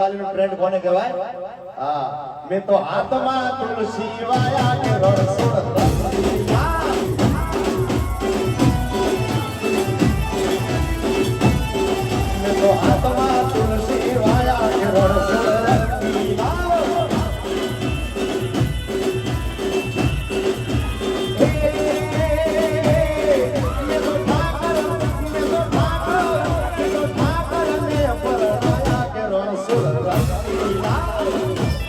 તાલીનો trend કોને કહેવાય? હા, મેં તો હાથમાં તુલસી વાયા કે રણછોડ રસિયા. મેં તો હાથમાં